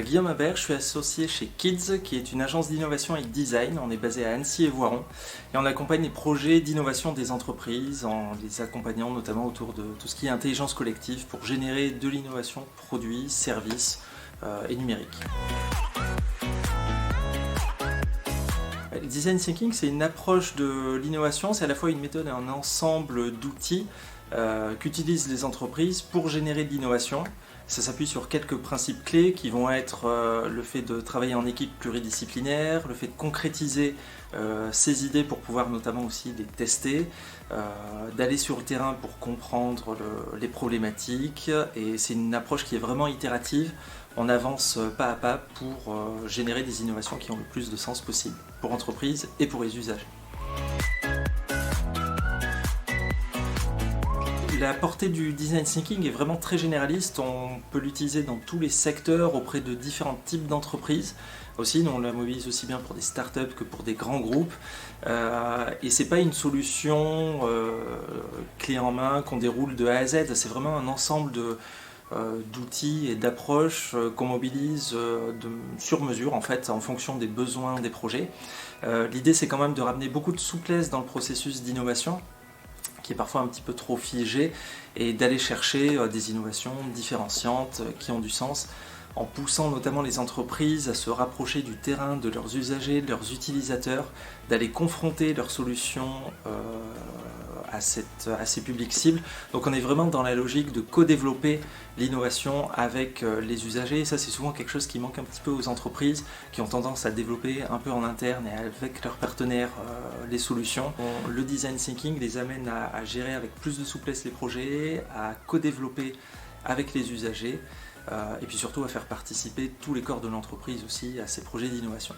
Guillaume Habert, je suis associé chez Kids, qui est une agence d'innovation et de design. On est basé à Annecy et Voiron et on accompagne les projets d'innovation des entreprises en les accompagnant notamment autour de tout ce qui est intelligence collective pour générer de l'innovation produits, services et numérique. Le design thinking, c'est une approche de l'innovation, c'est à la fois une méthode et un ensemble d'outils qu'utilisent les entreprises pour générer de l'innovation. Ça s'appuie sur quelques principes clés qui vont être le fait de travailler en équipe pluridisciplinaire, le fait de concrétiser ses idées pour pouvoir notamment aussi les tester, d'aller sur le terrain pour comprendre les problématiques, et c'est une approche qui est vraiment itérative. On avance pas à pas pour générer des innovations qui ont le plus de sens possible pour l'entreprise et pour les usagers. La portée du design thinking est vraiment très généraliste, on peut l'utiliser dans tous les secteurs auprès de différents types d'entreprises. Aussi, on la mobilise aussi bien pour des startups que pour des grands groupes. Et c'est pas une solution clé en main qu'on déroule de A à Z, c'est vraiment un ensemble d'outils et d'approches qu'on mobilise sur mesure en fait, en fonction des besoins des projets. L'idée c'est quand même de ramener beaucoup de souplesse dans le processus d'innovation, qui est parfois un petit peu trop figé, et d'aller chercher des innovations différenciantes qui ont du sens, en poussant notamment les entreprises à se rapprocher du terrain, de leurs usagers, de leurs utilisateurs, d'aller confronter leurs solutions à ces publics cibles. Donc on est vraiment dans la logique de co-développer l'innovation avec les usagers, et ça c'est souvent quelque chose qui manque un petit peu aux entreprises qui ont tendance à développer un peu en interne et avec leurs partenaires les solutions. Le design thinking les amène à gérer avec plus de souplesse les projets, à co-développer avec les usagers, et puis surtout à faire participer tous les corps de l'entreprise aussi à ces projets d'innovation.